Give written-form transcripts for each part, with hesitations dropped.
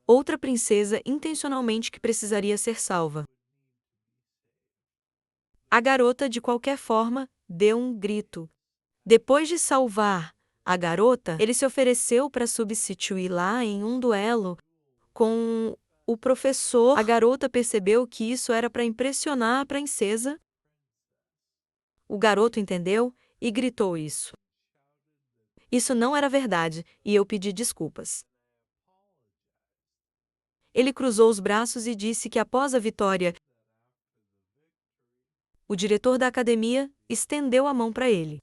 outra princesa intencionalmente que precisaria ser salva. A garota, de qualquer forma, deu um grito. Depois de salvar a garota, ele se ofereceu para substituí-la em um duelo com o professor. A garota percebeu que isso era para impressionar a princesa. O garoto entendeu e gritou isso. Isso não era verdade, e eu pedi desculpas. Ele cruzou os braços e disse que após a vitória, o diretor da academia estendeu a mão para ele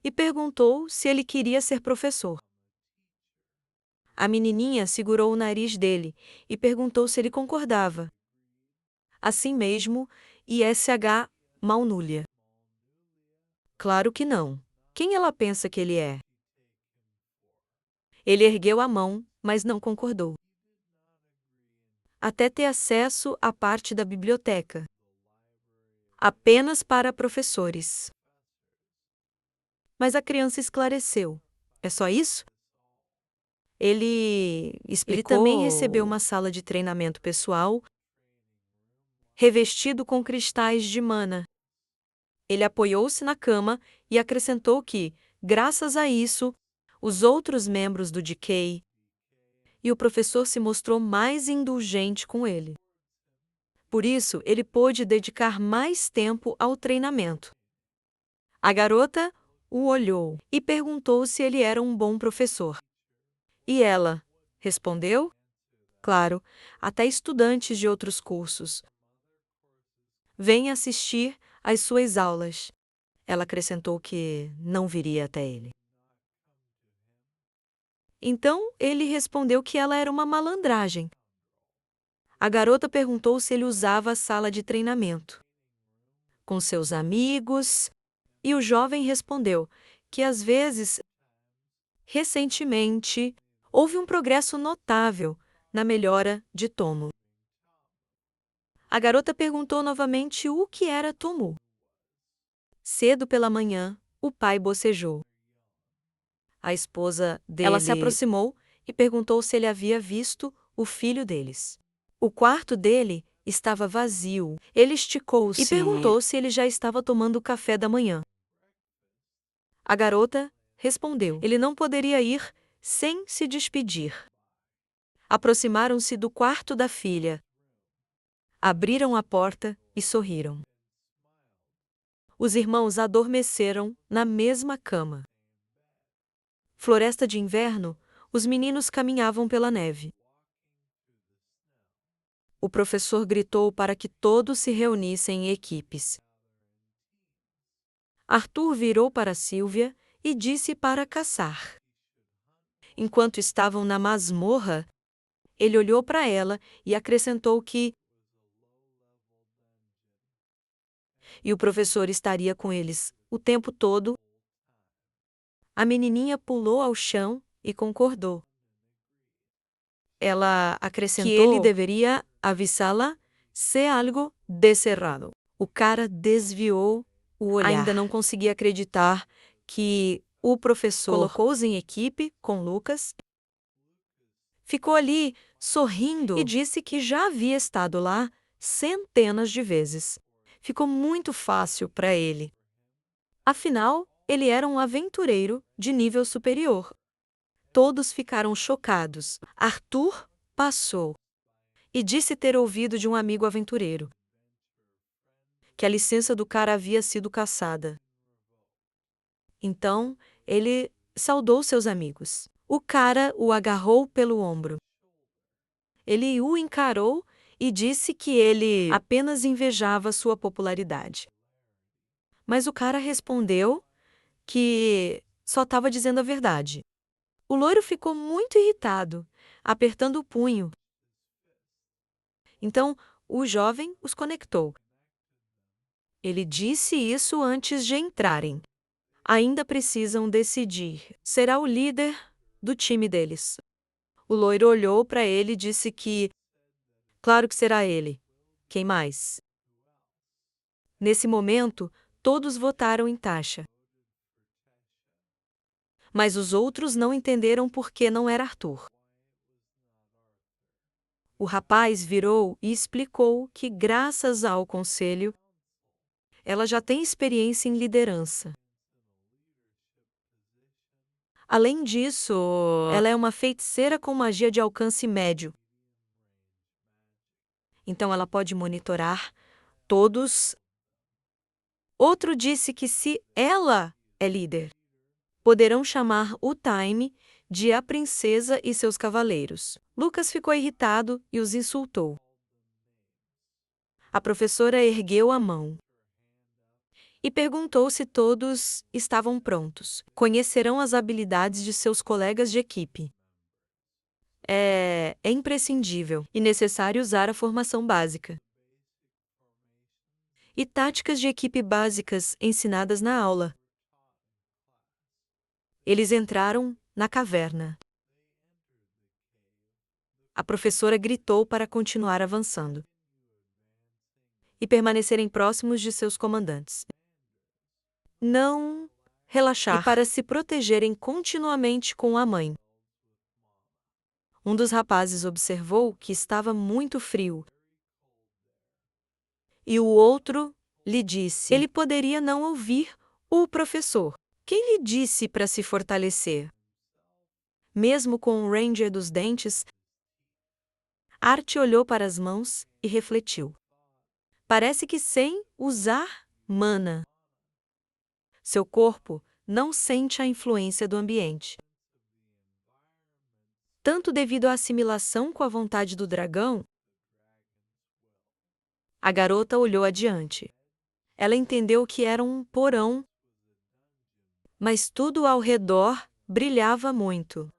e perguntou se ele queria ser professor. A menininha segurou o nariz dele e perguntou se ele concordava. Assim mesmo, ISH Maunulha. Claro que não. Quem ela pensa que ele é? Ele ergueu a mão, mas não concordou. Até ter acesso à parte da biblioteca. Apenas para professores. Mas a criança esclareceu. É só isso? Ele explicou. Ele também recebeu uma sala de treinamento pessoal, revestido com cristais de mana. Ele apoiou-se na cama e acrescentou que, graças a isso, os outros membros do DK e o professor se mostrou mais indulgente com ele. Por isso, ele pôde dedicar mais tempo ao treinamento. A garota o olhou e perguntou se ele era um bom professor. E ela respondeu: claro, até estudantes de outros cursos vêm assistir às suas aulas. Ela acrescentou que não viria até ele. Então, ele respondeu que ela era uma malandragem. A garota perguntou se ele usava a sala de treinamento com seus amigos, e o jovem respondeu que às vezes, recentemente, houve um progresso notável na melhora de Tomo. A garota perguntou novamente o que era Tomo. Cedo pela manhã, o pai bocejou. A esposa dele. Ela se aproximou e perguntou se ele havia visto o filho deles. O quarto dele estava vazio. Ele esticou-se e perguntou se ele já estava tomando o café da manhã. A garota respondeu. Ele não poderia ir sem se despedir. Aproximaram-se do quarto da filha. Abriram a porta e sorriram. Os irmãos adormeceram na mesma cama. Floresta de inverno, os meninos caminhavam pela neve. O professor gritou para que todos se reunissem em equipes. Arthur virou para Sylvia e disse para caçar. Enquanto estavam na masmorra, ele olhou para ela e acrescentou que o professor estaria com eles o tempo todo. A menininha pulou ao chão e concordou. Ela acrescentou que ele deveria avisá-la se algo desse errado. O cara desviou o olhar. Ainda não conseguia acreditar que o professor colocou-os em equipe com Lucas. Ficou ali, sorrindo, e disse que já havia estado lá centenas de vezes. Ficou muito fácil para ele. Afinal, ele era um aventureiro de nível superior. Todos ficaram chocados. Arthur passou e disse ter ouvido de um amigo aventureiro que a licença do cara havia sido cassada. Então, ele saudou seus amigos. O cara o agarrou pelo ombro. Ele o encarou e disse que ele apenas invejava sua popularidade. Mas o cara respondeu que só estava dizendo a verdade. O loiro ficou muito irritado, apertando o punho. Então, o jovem os conectou. Ele disse isso antes de entrarem. Ainda precisam decidir. Será o líder do time deles. O loiro olhou para ele e disse que, claro que será ele. Quem mais? Nesse momento, todos votaram em Tasha. Mas os outros não entenderam por que não era Arthur. O rapaz virou e explicou que, graças ao conselho, ela já tem experiência em liderança. Além disso, ela é uma feiticeira com magia de alcance médio. Então ela pode monitorar todos. Outro disse que se ela é líder, poderão chamar o Time de a princesa e seus cavaleiros. Lucas ficou irritado e os insultou. A professora ergueu a mão e perguntou se todos estavam prontos. Conhecerão as habilidades de seus colegas de equipe. É imprescindível e necessário usar a formação básica e táticas de equipe básicas ensinadas na aula. Eles entraram na caverna. A professora gritou para continuar avançando e permanecerem próximos de seus comandantes. Não relaxar e para se protegerem continuamente com a mãe. Um dos rapazes observou que estava muito frio. E o outro lhe disse: ele poderia não ouvir o professor. Quem lhe disse para se fortalecer? Mesmo com o Ranger dos dentes, Art olhou para as mãos e refletiu. Parece que sem usar mana. Seu corpo não sente a influência do ambiente. Tanto devido à assimilação com a vontade do dragão. A garota olhou adiante. Ela entendeu que era um porão, mas tudo ao redor brilhava muito.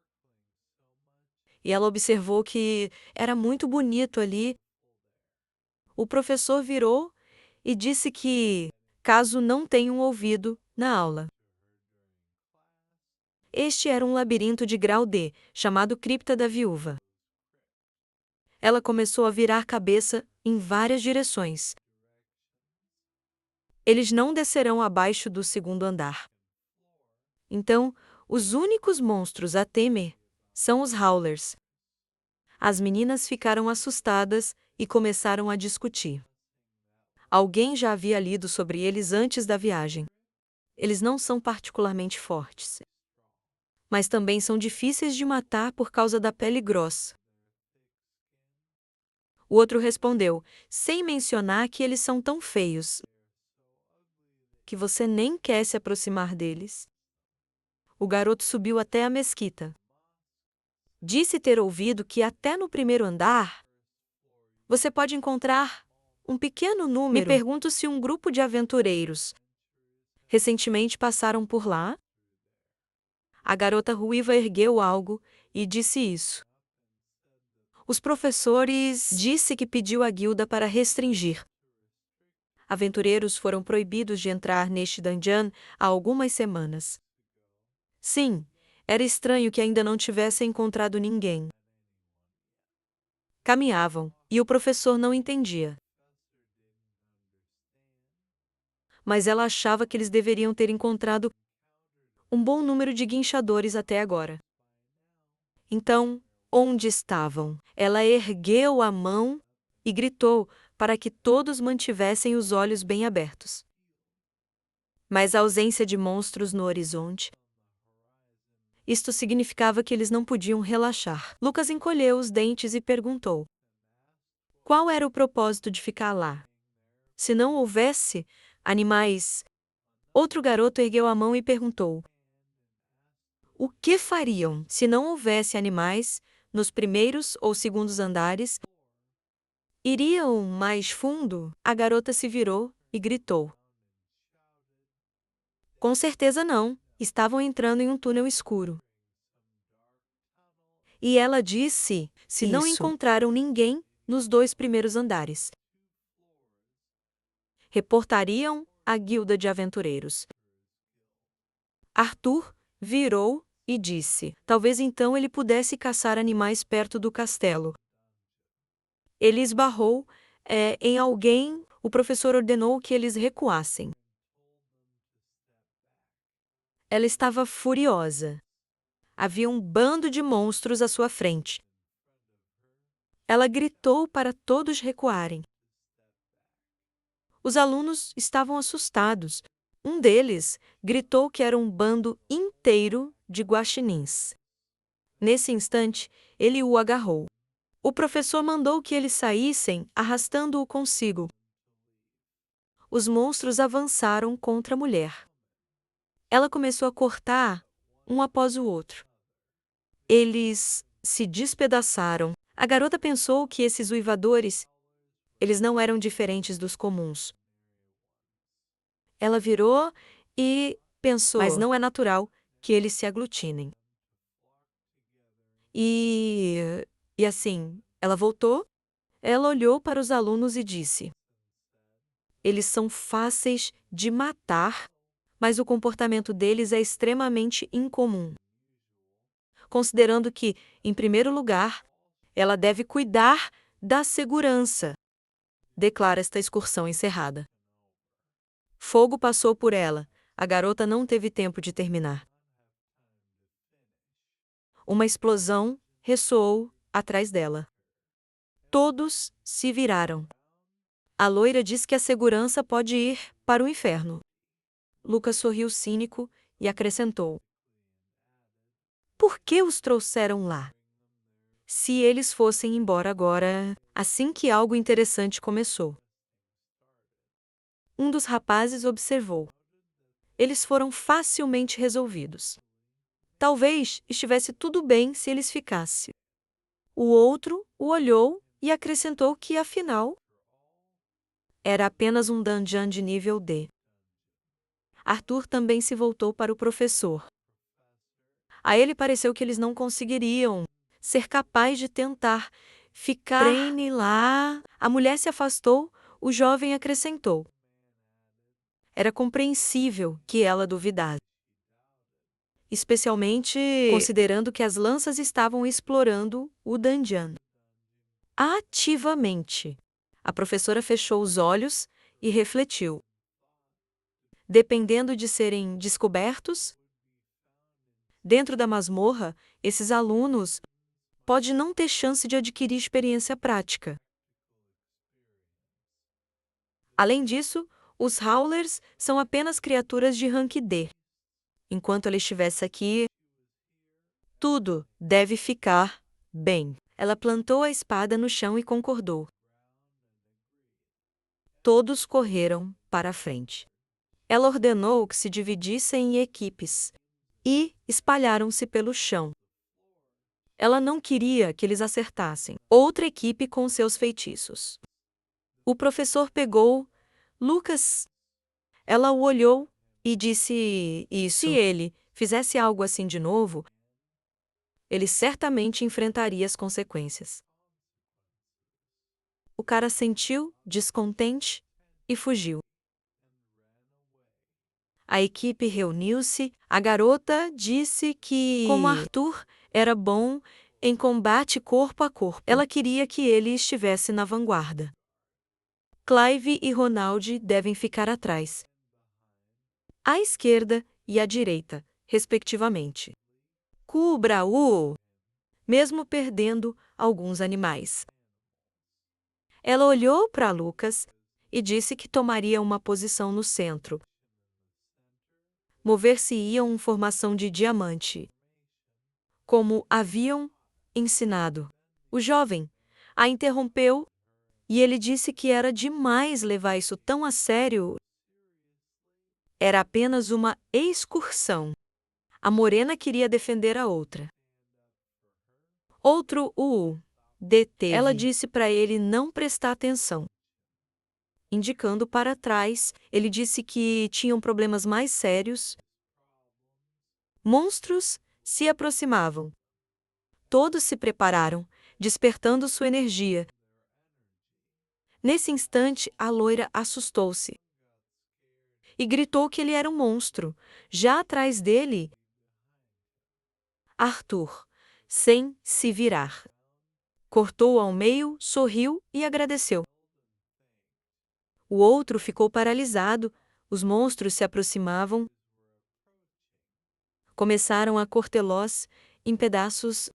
E ela observou que era muito bonito ali. O professor virou e disse que, caso não tenham ouvido na aula, este era um labirinto de grau D, chamado Cripta da Viúva. Ela começou a virar cabeça em várias direções. Eles não descerão abaixo do segundo andar. Então, os únicos monstros a temer são os Howlers. As meninas ficaram assustadas e começaram a discutir. Alguém já havia lido sobre eles antes da viagem. Eles não são particularmente fortes, mas também são difíceis de matar por causa da pele grossa. O outro respondeu, sem mencionar que eles são tão feios que você nem quer se aproximar deles. O garoto subiu até a mesquita. Disse ter ouvido que até no primeiro andar você pode encontrar um pequeno número. Me pergunto se um grupo de aventureiros recentemente passaram por lá. A garota ruiva ergueu algo e disse isso. Os professores disse que pediu à guilda para restringir. Aventureiros foram proibidos de entrar neste dungeon há algumas semanas. Sim, era estranho que ainda não tivessem encontrado ninguém. Caminhavam, e o professor não entendia. Mas ela achava que eles deveriam ter encontrado um bom número de guinchadores até agora. Então, onde estavam? Ela ergueu a mão e gritou para que todos mantivessem os olhos bem abertos. Mas a ausência de monstros no horizonte. Isto significava que eles não podiam relaxar. Lucas encolheu os dentes e perguntou: qual era o propósito de ficar lá? Se não houvesse animais. Outro garoto ergueu a mão e perguntou: o que fariam se não houvesse animais nos primeiros ou segundos andares? Iriam mais fundo? A garota se virou e gritou: com certeza não, estavam entrando em um túnel escuro. E ela disse: se não encontraram ninguém nos 2 primeiros andares, reportariam à guilda de aventureiros. Arthur virou e disse: talvez então ele pudesse caçar animais perto do castelo. Ele esbarrou em alguém. O professor ordenou que eles recuassem. Ela estava furiosa. Havia um bando de monstros à sua frente. Ela gritou para todos recuarem. Os alunos estavam assustados. Um deles gritou que era um bando inteiro de guaxinins. Nesse instante, ele o agarrou. O professor mandou que eles saíssem, arrastando-o consigo. Os monstros avançaram contra a mulher. Ela começou a cortar um após o outro. Eles se despedaçaram. A garota pensou que esses uivadores, eles não eram diferentes dos comuns. Ela virou e pensou, mas não é natural que eles se aglutinem. E assim, ela voltou, ela olhou para os alunos e disse: eles são fáceis de matar, mas o comportamento deles é extremamente incomum. Considerando que, em primeiro lugar, ela deve cuidar da segurança. Declara esta excursão encerrada. Fogo passou por ela. A garota não teve tempo de terminar. Uma explosão ressoou atrás dela. Todos se viraram. A loira diz que a segurança pode ir para o inferno. Lucas sorriu cínico e acrescentou: por que os trouxeram lá? Se eles fossem embora agora, assim que algo interessante começou. Um dos rapazes observou. Eles foram facilmente resolvidos. Talvez estivesse tudo bem se eles ficassem. O outro o olhou e acrescentou que, afinal, era apenas um dungeon de nível D. Arthur também se voltou para o professor. A ele pareceu que eles não conseguiriam ser capazes de tentar ficar. Treine lá. A mulher se afastou, o jovem acrescentou. Era compreensível que ela duvidasse. Especialmente considerando que as lanças estavam explorando o dungeon. Ativamente. A professora fechou os olhos e refletiu. Dependendo de serem descobertos, dentro da masmorra, esses alunos podem não ter chance de adquirir experiência prática. Além disso, os Howlers são apenas criaturas de rank D. Enquanto ela estivesse aqui, tudo deve ficar bem. Ela plantou a espada no chão e concordou. Todos correram para a frente. Ela ordenou que se dividissem em equipes e espalharam-se pelo chão. Ela não queria que eles acertassem outra equipe com seus feitiços. O professor pegou Lucas. Ela o olhou e disse isso. Se ele fizesse algo assim de novo, ele certamente enfrentaria as consequências. O cara sentiu descontente e fugiu. A equipe reuniu-se. A garota disse que, como Arthur era bom em combate corpo a corpo, ela queria que ele estivesse na vanguarda. Clive e Ronald devem ficar atrás, à esquerda e à direita, respectivamente. Cubra-o, mesmo perdendo alguns animais. Ela olhou para Lucas e disse que tomaria uma posição no centro. Mover-se-iam em formação de diamante, como haviam ensinado. O jovem a interrompeu e ele disse que era demais levar isso tão a sério. Era apenas uma excursão. A morena queria defender a outra. Outro o deteve. Ela disse para ele não prestar atenção. Indicando para trás, ele disse que tinham problemas mais sérios. Monstros se aproximavam. Todos se prepararam, despertando sua energia. Nesse instante, a loira assustou-se e gritou que ele era um monstro. Já atrás dele, Arthur, sem se virar, cortou ao meio, sorriu e agradeceu. O outro ficou paralisado. Os monstros se aproximavam. Começaram a cortá-los em pedaços.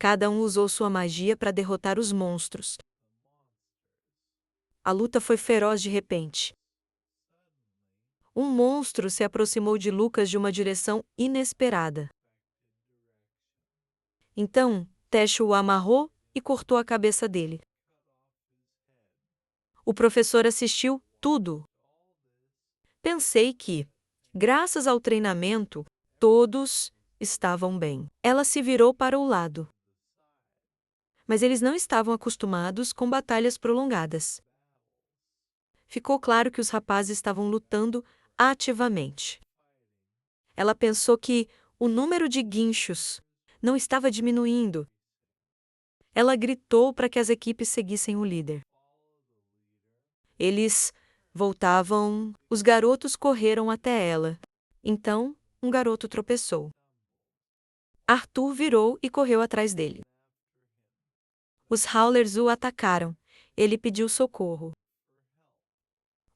Cada um usou sua magia para derrotar os monstros. A luta foi feroz de repente. Um monstro se aproximou de Lucas de uma direção inesperada. Então, Tesh o amarrou e cortou a cabeça dele. O professor assistiu tudo. Pensei que, graças ao treinamento, todos estavam bem. Ela se virou para o lado. Mas eles não estavam acostumados com batalhas prolongadas. Ficou claro que os rapazes estavam lutando ativamente. Ela pensou que o número de guinchos não estava diminuindo. Ela gritou para que as equipes seguissem o líder. Eles voltavam, os garotos correram até ela. Então, um garoto tropeçou. Arthur virou e correu atrás dele. Os Howlers o atacaram. Ele pediu socorro.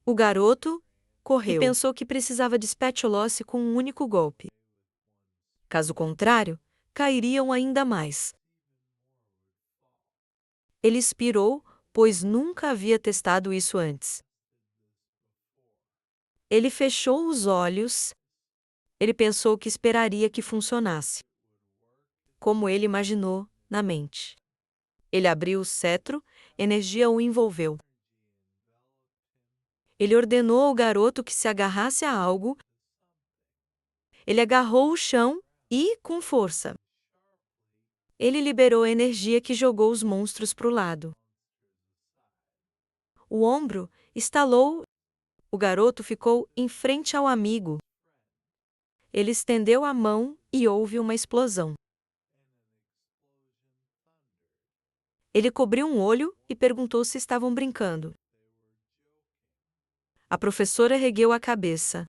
O garoto correu e pensou que precisava de Spatulose com um único golpe. Caso contrário, cairiam ainda mais. Ele expirou, pois nunca havia testado isso antes. Ele fechou os olhos. Ele pensou que esperaria que funcionasse, como ele imaginou na mente. Ele abriu o cetro, energia o envolveu. Ele ordenou ao garoto que se agarrasse a algo. Ele agarrou o chão e, com força, ele liberou a energia que jogou os monstros para o lado. O ombro estalou. O garoto ficou em frente ao amigo. Ele estendeu a mão e houve uma explosão. Ele cobriu um olho e perguntou se estavam brincando. A professora ergueu a cabeça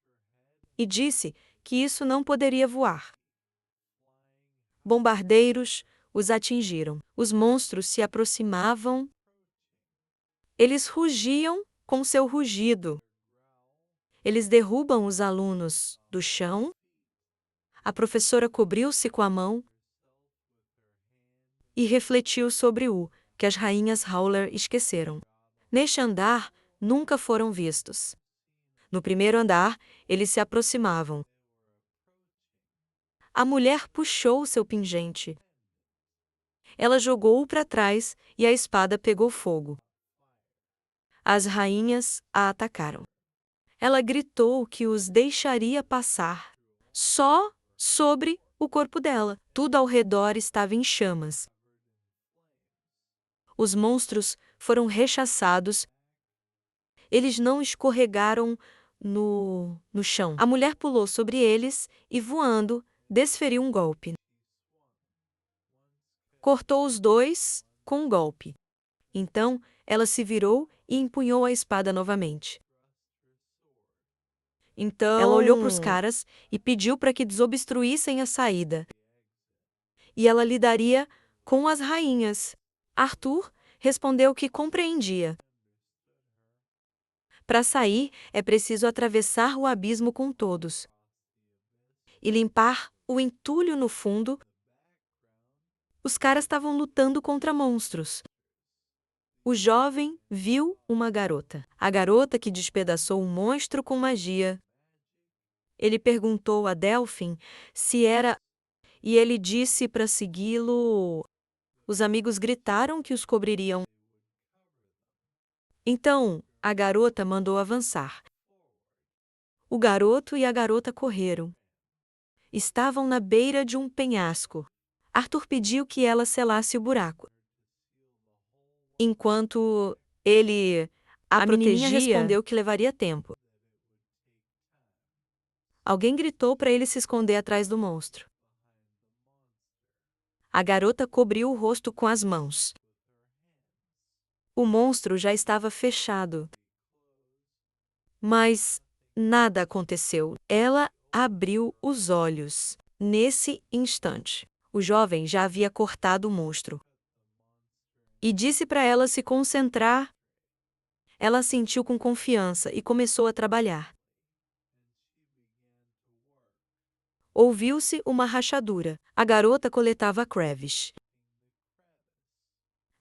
e disse que isso não poderia voar. Bombardeiros os atingiram. Os monstros se aproximavam. Eles rugiam com seu rugido. Eles derrubam os alunos do chão. A professora cobriu-se com a mão e refletiu sobre o que as rainhas Howler esqueceram. Neste andar, nunca foram vistos. No primeiro andar, eles se aproximavam. A mulher puxou seu pingente. Ela jogou-o para trás e a espada pegou fogo. As rainhas a atacaram. Ela gritou que os deixaria passar. Só sobre o corpo dela. Tudo ao redor estava em chamas. Os monstros foram rechaçados. Eles não escorregaram no chão. A mulher pulou sobre eles e, voando, desferiu um golpe. Cortou os dois com um golpe. Então, ela se virou e empunhou a espada novamente. Então, ela olhou para os caras e pediu para que desobstruíssem a saída. E ela lidaria com as rainhas. Arthur respondeu que compreendia. Para sair, é preciso atravessar o abismo com todos e limpar o entulho no fundo. Os caras estavam lutando contra monstros. O jovem viu uma garota. A garota que despedaçou um monstro com magia. Ele perguntou a Delphine se era, e ele disse para segui-lo. Os amigos gritaram que os cobririam. Então, a garota mandou avançar. O garoto e a garota correram. Estavam na beira de um penhasco. Arthur pediu que ela selasse o buraco. Enquanto ele a menininha respondeu que levaria tempo. Alguém gritou para ele se esconder atrás do monstro. A garota cobriu o rosto com as mãos. O monstro já estava fechado. Mas nada aconteceu. Ela abriu os olhos. Nesse instante, o jovem já havia cortado o monstro. E disse para ela se concentrar. Ela sentiu com confiança e começou a trabalhar. Ouviu-se uma rachadura. A garota coletava Crevish.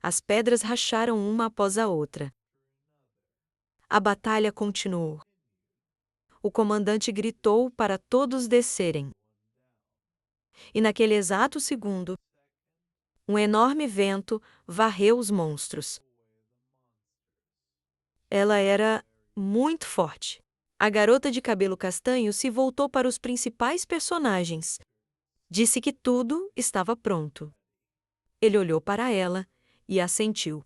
As pedras racharam uma após a outra. A batalha continuou. O comandante gritou para todos descerem. E naquele exato segundo, um enorme vento varreu os monstros. Ela era muito forte. A garota de cabelo castanho se voltou para os principais personagens. Disse que tudo estava pronto. Ele olhou para ela e assentiu.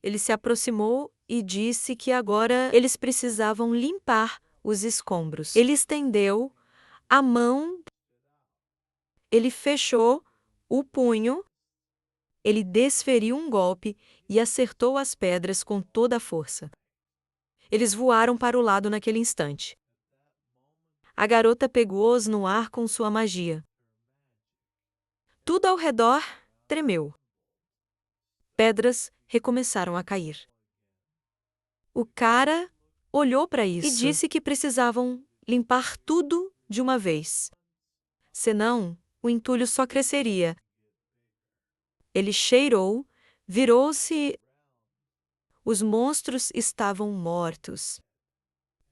Ele se aproximou e disse que agora eles precisavam limpar os escombros. Ele estendeu a mão, ele fechou o punho, ele desferiu um golpe e acertou as pedras com toda a força. Eles voaram para o lado naquele instante. A garota pegou-os no ar com sua magia. Tudo ao redor tremeu. Pedras recomeçaram a cair. O cara olhou para isso e disse que precisavam limpar tudo de uma vez. Senão, o entulho só cresceria. Ele cheirou, virou-se. Os monstros estavam mortos.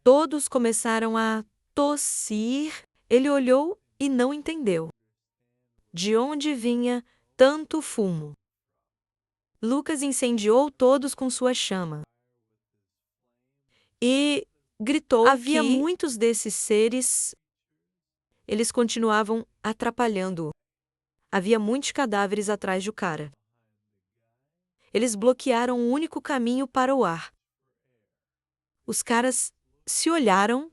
Todos começaram a tossir. Ele olhou e não entendeu. De onde vinha tanto fumo? Lucas incendiou todos com sua chama. E gritou havia que muitos desses seres. Eles continuavam atrapalhando-o. Havia muitos cadáveres atrás do cara. Eles bloquearam o único caminho para o ar. Os caras se olharam.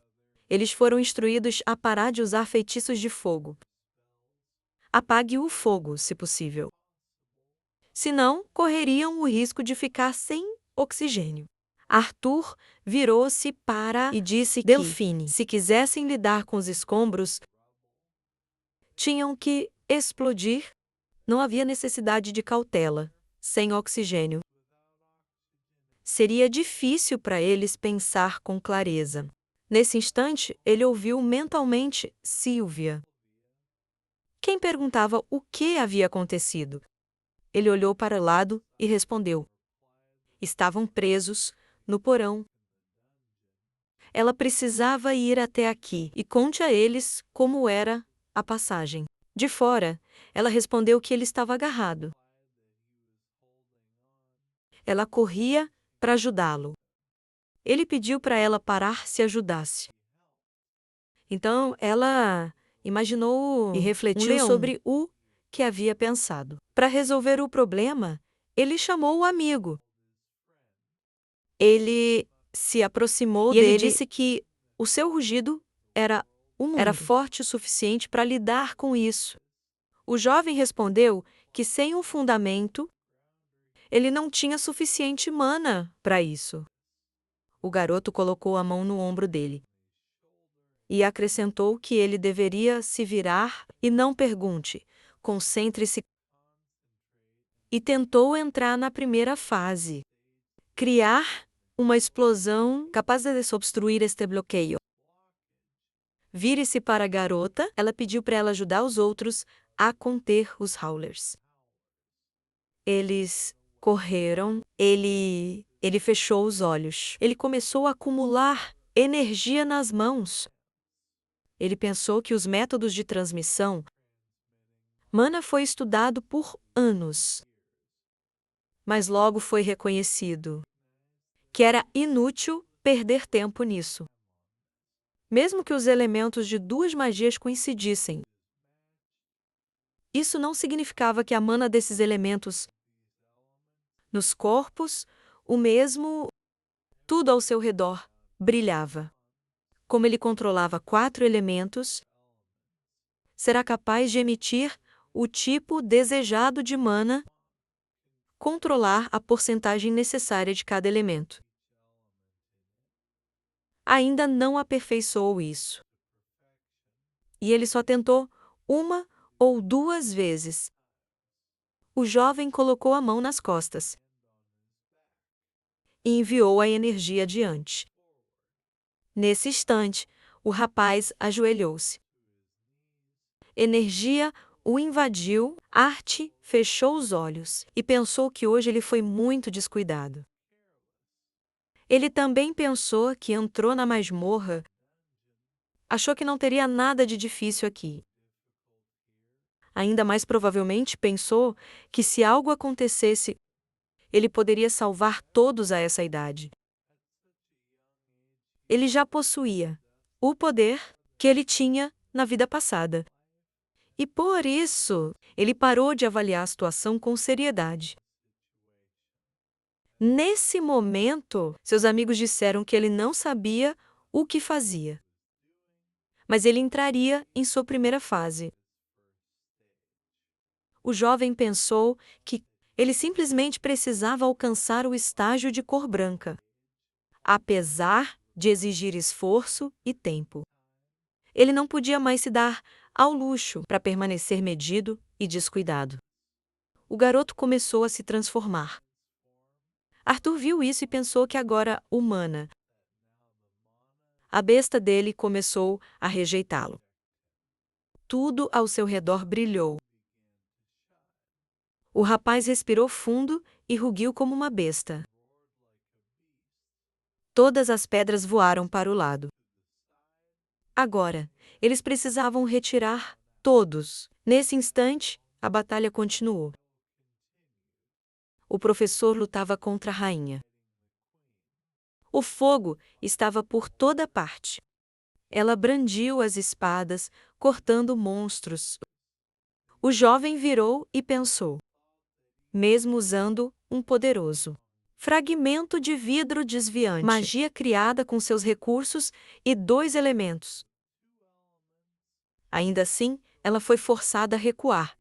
Eles foram instruídos a parar de usar feitiços de fogo. Apague o fogo, se possível. Senão, correriam o risco de ficar sem oxigênio. Arthur virou-se para e disse que, Delfine, se quisessem lidar com os escombros, tinham que explodir. Não havia necessidade de cautela. Sem oxigênio, seria difícil para eles pensar com clareza. Nesse instante, ele ouviu mentalmente Sylvia. Quem perguntava o que havia acontecido? Ele olhou para o lado e respondeu. Estavam presos no porão. Ela precisava ir até aqui e conte a eles como era a passagem. De fora, ela respondeu que ele estava agarrado. Ela corria para ajudá-lo. Ele pediu para ela parar se ajudasse. Então, ela imaginou e refletiu sobre o que havia pensado. Para resolver o problema, ele chamou o amigo. Ele se aproximou dele e ele disse que o seu rugido era forte o suficiente para lidar com isso. O jovem respondeu que sem um fundamento, ele não tinha suficiente mana para isso. O garoto colocou a mão no ombro dele e acrescentou que ele deveria se virar e não pergunte, concentre-se. E tentou entrar na primeira fase, criar uma explosão capaz de desobstruir este bloqueio. Vire-se para a garota, ela pediu para ela ajudar os outros a conter os Howlers. Eles correram, ele fechou os olhos. Ele começou a acumular energia nas mãos. Ele pensou que os métodos de transmissão mana foi estudado por anos. Mas logo foi reconhecido que era inútil perder tempo nisso. Mesmo que os elementos de duas magias coincidissem, isso não significava que a mana desses elementos nos corpos, o mesmo, tudo ao seu redor, brilhava. Como ele controlava 4 elementos, será capaz de emitir o tipo desejado de mana, controlar a porcentagem necessária de cada elemento. Ainda não aperfeiçoou isso. E ele só tentou 1 ou 2 vezes. O jovem colocou a mão nas costas e enviou a energia adiante. Nesse instante, o rapaz ajoelhou-se. Energia o invadiu, arte fechou os olhos e pensou que hoje ele foi muito descuidado. Ele também pensou que entrou na masmorra, achou que não teria nada de difícil aqui. Ainda mais provavelmente pensou que se algo acontecesse, ele poderia salvar todos a essa idade. Ele já possuía o poder que ele tinha na vida passada. E por isso, ele parou de avaliar a situação com seriedade. Nesse momento, seus amigos disseram que ele não sabia o que fazia. Mas ele entraria em sua primeira fase. O jovem pensou que ele simplesmente precisava alcançar o estágio de cor branca, apesar de exigir esforço e tempo. Ele não podia mais se dar ao luxo para permanecer medido e descuidado. O garoto começou a se transformar. Arthur viu isso e pensou que agora humana. A besta dele começou a rejeitá-lo. Tudo ao seu redor brilhou. O rapaz respirou fundo e rugiu como uma besta. Todas as pedras voaram para o lado. Agora, eles precisavam retirar todos. Nesse instante, a batalha continuou. O professor lutava contra a rainha. O fogo estava por toda parte. Ela brandiu as espadas, cortando monstros. O jovem virou e pensou, mesmo usando um poderoso fragmento de vidro desviante, magia criada com seus recursos e 2 elementos. Ainda assim, ela foi forçada a recuar.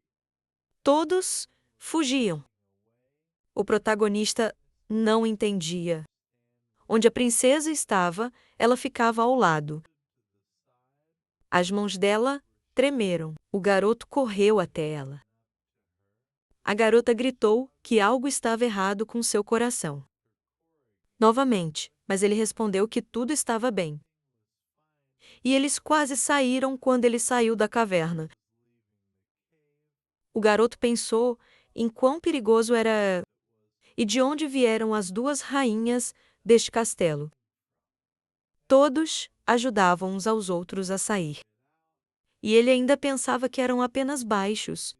Todos fugiam. O protagonista não entendia. Onde a princesa estava, ela ficava ao lado. As mãos dela tremeram. O garoto correu até ela. A garota gritou que algo estava errado com seu coração. Novamente, mas ele respondeu que tudo estava bem. E eles quase saíram quando ele saiu da caverna. O garoto pensou em quão perigoso era e de onde vieram as 2 rainhas deste castelo. Todos ajudavam uns aos outros a sair. E ele ainda pensava que eram apenas baixos.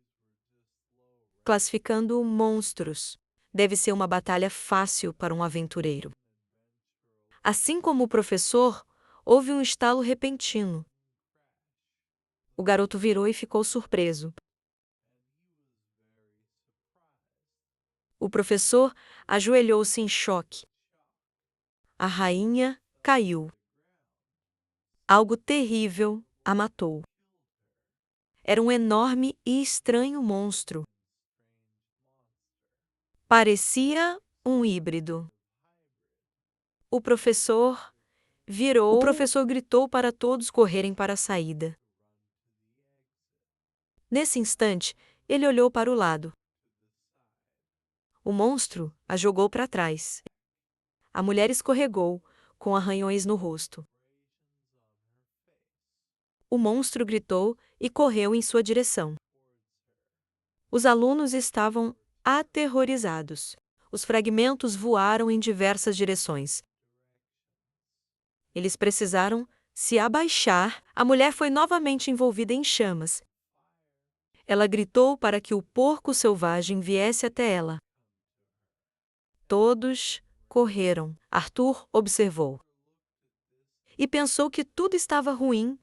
Classificando monstros. Deve ser uma batalha fácil para um aventureiro. Assim como o professor, houve um estalo repentino. O garoto virou e ficou surpreso. O professor ajoelhou-se em choque. A rainha caiu. Algo terrível a matou. Era um enorme e estranho monstro. Parecia um híbrido. O professor virou. O professor gritou para todos correrem para a saída. Nesse instante, ele olhou para o lado. O monstro a jogou para trás. A mulher escorregou, com arranhões no rosto. O monstro gritou e correu em sua direção. Os alunos estavam aterrorizados. Os fragmentos voaram em diversas direções. Eles precisaram se abaixar. A mulher foi novamente envolvida em chamas. Ela gritou para que o porco selvagem viesse até ela. Todos correram. Arthur observou. E pensou que tudo estava ruim.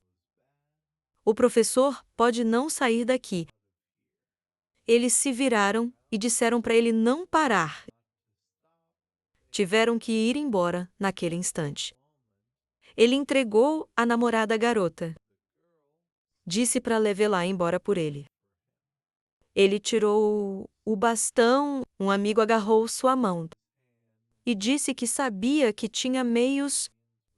O professor pode não sair daqui. Eles se viraram e disseram para ele não parar. Tiveram que ir embora naquele instante. Ele entregou a namorada à garota. Disse para levá-la embora por ele. Ele tirou o bastão, um amigo agarrou sua mão. E disse que sabia que tinha meios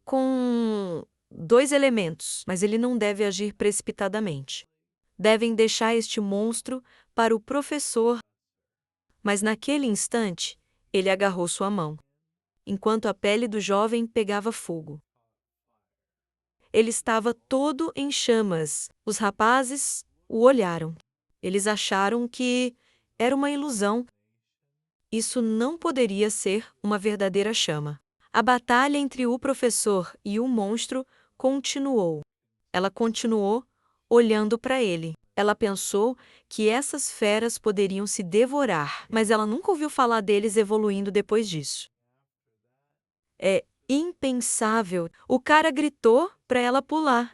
com 2 elementos, mas ele não deve agir precipitadamente. Devem deixar este monstro para o professor. Mas naquele instante, ele agarrou sua mão, enquanto a pele do jovem pegava fogo. Ele estava todo em chamas. Os rapazes o olharam. Eles acharam que era uma ilusão. Isso não poderia ser uma verdadeira chama. A batalha entre o professor e o monstro continuou. Ela continuou olhando para ele. Ela pensou que essas feras poderiam se devorar, mas ela nunca ouviu falar deles evoluindo depois disso. É impensável. O cara gritou para ela pular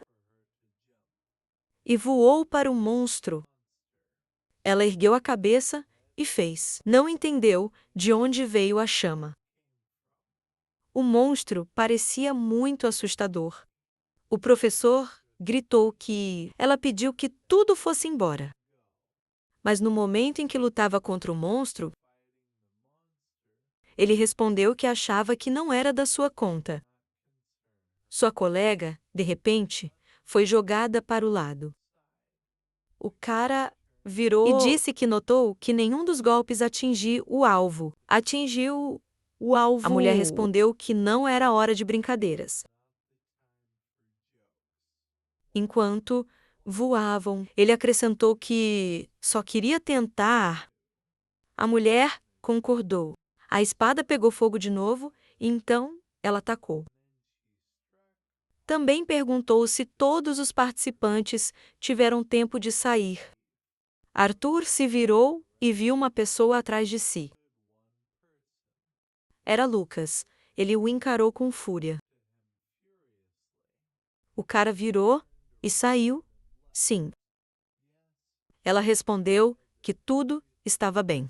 e voou para o monstro. Ela ergueu a cabeça e fez. Não entendeu de onde veio a chama. O monstro parecia muito assustador. O professor gritou que ela pediu que tudo fosse embora. Mas no momento em que lutava contra o monstro, ele respondeu que achava que não era da sua conta. Sua colega, de repente, foi jogada para o lado. O cara virou e disse que notou que nenhum dos golpes atingiu o alvo. Atingiu o alvo. A mulher respondeu que não era hora de brincadeiras. Enquanto voavam, ele acrescentou que só queria tentar. A mulher concordou. A espada pegou fogo de novo e então ela atacou. Também perguntou se todos os participantes tiveram tempo de sair. Arthur se virou e viu uma pessoa atrás de si. Era Lucas. Ele o encarou com fúria. O cara virou e saiu, sim. Ela respondeu que tudo estava bem.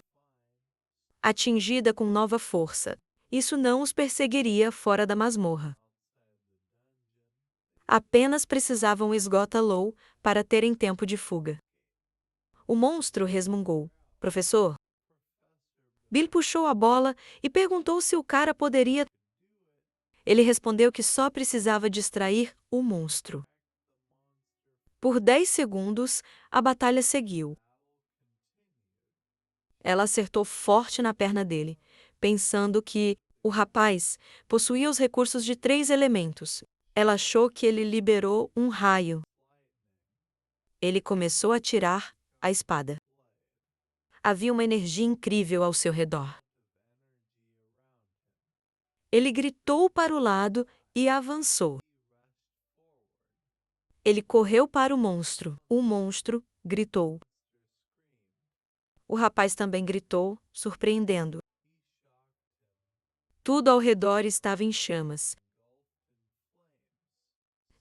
Atingida com nova força, isso não os perseguiria fora da masmorra. Apenas precisavam esgotá-lo para terem tempo de fuga. O monstro resmungou. Professor? Bill puxou a bola e perguntou se o cara poderia. Ele respondeu que só precisava distrair o monstro. Por 10 segundos, a batalha seguiu. Ela acertou forte na perna dele, pensando que o rapaz possuía os recursos de 3 elementos. Ela achou que ele liberou um raio. Ele começou a tirar a espada. Havia uma energia incrível ao seu redor. Ele gritou para o lado e avançou. Ele correu para o monstro. O monstro gritou. O rapaz também gritou, surpreendendo. Tudo ao redor estava em chamas.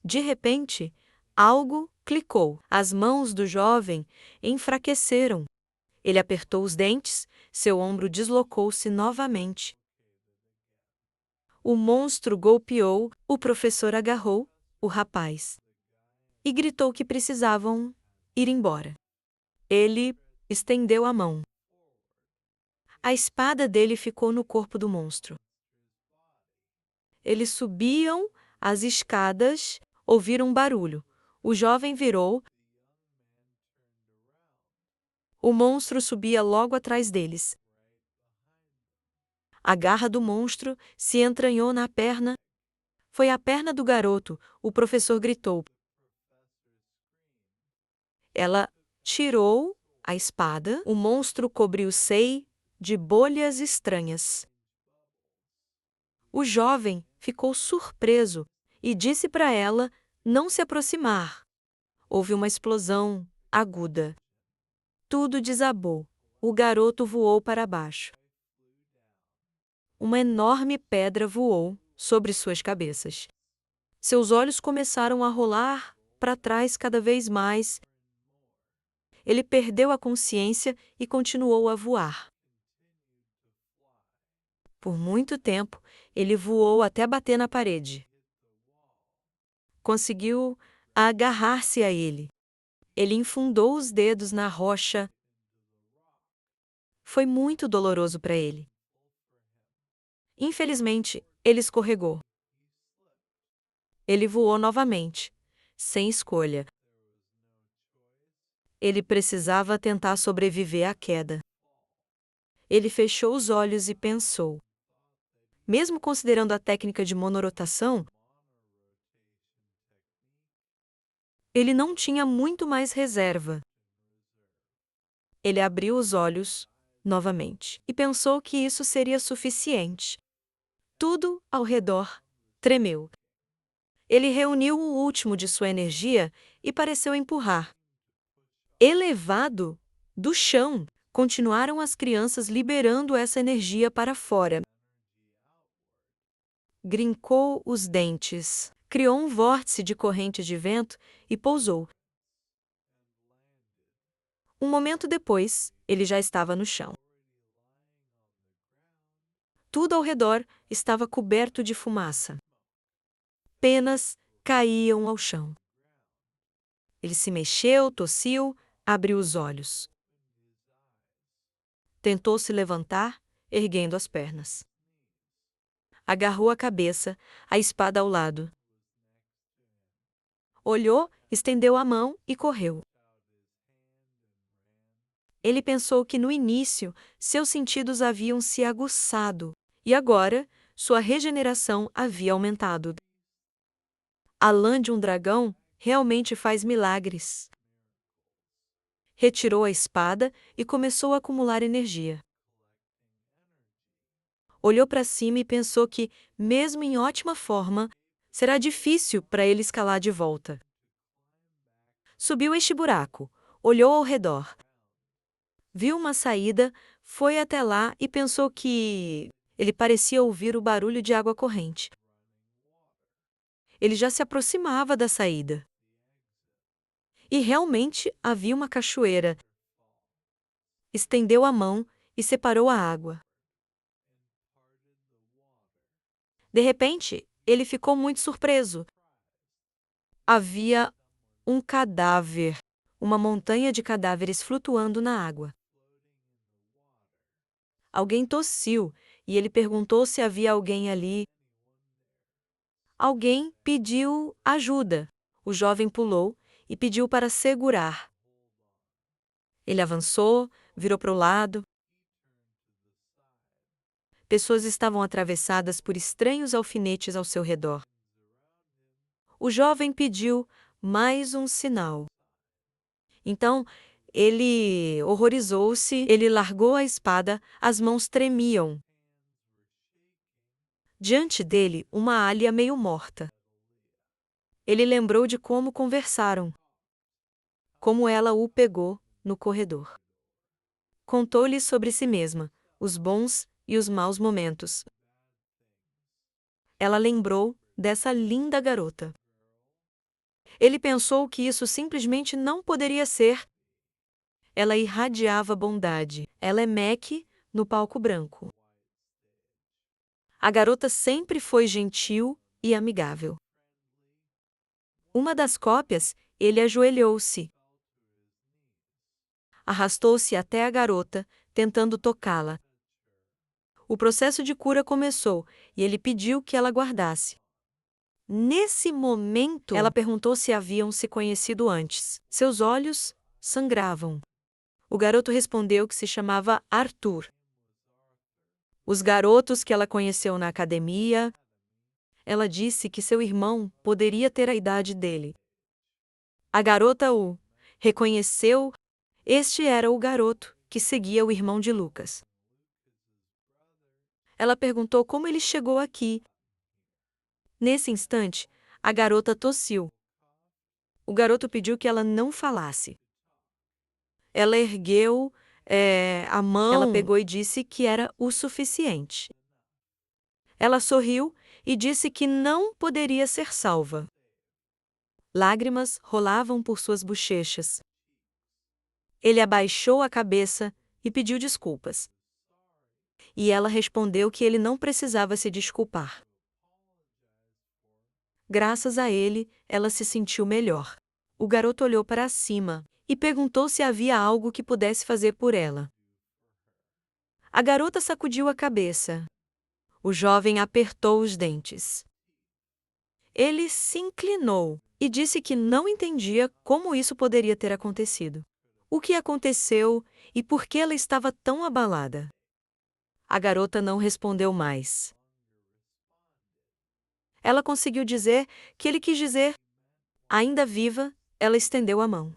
De repente, algo clicou. As mãos do jovem enfraqueceram. Ele apertou os dentes, seu ombro deslocou-se novamente. O monstro golpeou, o professor agarrou o rapaz e gritou que precisavam ir embora. Ele estendeu a mão. A espada dele ficou no corpo do monstro. Eles subiam as escadas, ouviram um barulho. O jovem virou. O monstro subia logo atrás deles. A garra do monstro se entranhou na perna. Foi a perna do garoto, o professor gritou. Ela tirou a espada, o monstro cobriu-se de bolhas estranhas. O jovem ficou surpreso e disse para ela não se aproximar. Houve uma explosão aguda. Tudo desabou. O garoto voou para baixo. Uma enorme pedra voou sobre suas cabeças. Seus olhos começaram a rolar para trás cada vez mais. Ele perdeu a consciência e continuou a voar. Por muito tempo, ele voou até bater na parede. Conseguiu agarrar-se a ele. Ele enfundou os dedos na rocha. Foi muito doloroso para ele. Infelizmente, ele escorregou. Ele voou novamente, sem escolha. Ele precisava tentar sobreviver à queda. Ele fechou os olhos e pensou. Mesmo considerando a técnica de monorotação, ele não tinha muito mais reserva. Ele abriu os olhos, novamente, e pensou que isso seria suficiente. Tudo ao redor tremeu. Ele reuniu o último de sua energia e pareceu empurrar. Elevado do chão, continuaram as crianças liberando essa energia para fora. Grincou os dentes, criou um vórtice de corrente de vento e pousou. Um momento depois, ele já estava no chão. Tudo ao redor estava coberto de fumaça. Penas caíam ao chão. Ele se mexeu, tossiu, abriu os olhos. Tentou se levantar, erguendo as pernas. Agarrou a cabeça, a espada ao lado. Olhou, estendeu a mão e correu. Ele pensou que no início seus sentidos haviam se aguçado e agora sua regeneração havia aumentado. A lã de um dragão realmente faz milagres. Retirou a espada e começou a acumular energia. Olhou para cima e pensou que, mesmo em ótima forma, será difícil para ele escalar de volta. Subiu este buraco, olhou ao redor. Viu uma saída, foi até lá e pensou que ele parecia ouvir o barulho de água corrente. Ele já se aproximava da saída. E realmente havia uma cachoeira. Estendeu a mão e separou a água. De repente, ele ficou muito surpreso. Havia um cadáver, uma montanha de cadáveres flutuando na água. Alguém tossiu e ele perguntou se havia alguém ali. Alguém pediu ajuda. O jovem pulou e pediu para segurar. Ele avançou, virou para o lado. Pessoas estavam atravessadas por estranhos alfinetes ao seu redor. O jovem pediu mais um sinal. Então, ele horrorizou-se, ele largou a espada, as mãos tremiam. Diante dele, uma alha meio morta. Ele lembrou de como conversaram. Como ela o pegou no corredor. Contou-lhe sobre si mesma, os bons e os maus momentos. Ela lembrou dessa linda garota. Ele pensou que isso simplesmente não poderia ser. Ela irradiava bondade. Ela é Mac no palco branco. A garota sempre foi gentil e amigável. Uma das cópias, ele ajoelhou-se. Arrastou-se até a garota, tentando tocá-la. O processo de cura começou e ele pediu que ela guardasse. Nesse momento, ela perguntou se haviam se conhecido antes. Seus olhos sangravam. O garoto respondeu que se chamava Arthur. Os garotos que ela conheceu na academia. Ela disse que seu irmão poderia ter a idade dele. A garota o reconheceu. Este era o garoto que seguia o irmão de Lucas. Ela perguntou como ele chegou aqui. Nesse instante, a garota tossiu. O garoto pediu que ela não falasse. Ela ergueu a mão. Ela pegou e disse que era o suficiente. Ela sorriu e disse que não poderia ser salva. Lágrimas rolavam por suas bochechas. Ele abaixou a cabeça e pediu desculpas. E ela respondeu que ele não precisava se desculpar. Graças a ele, ela se sentiu melhor. O garoto olhou para cima e perguntou se havia algo que pudesse fazer por ela. A garota sacudiu a cabeça. O jovem apertou os dentes. Ele se inclinou e disse que não entendia como isso poderia ter acontecido. O que aconteceu e por que ela estava tão abalada? A garota não respondeu mais. Ela conseguiu dizer que ele quis dizer. Ainda viva, ela estendeu a mão.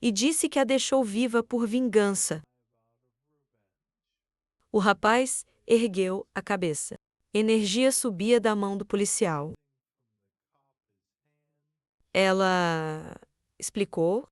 e disse que a deixou viva por vingança. O rapaz ergueu a cabeça. Energia subia da mão do policial. Ela explicou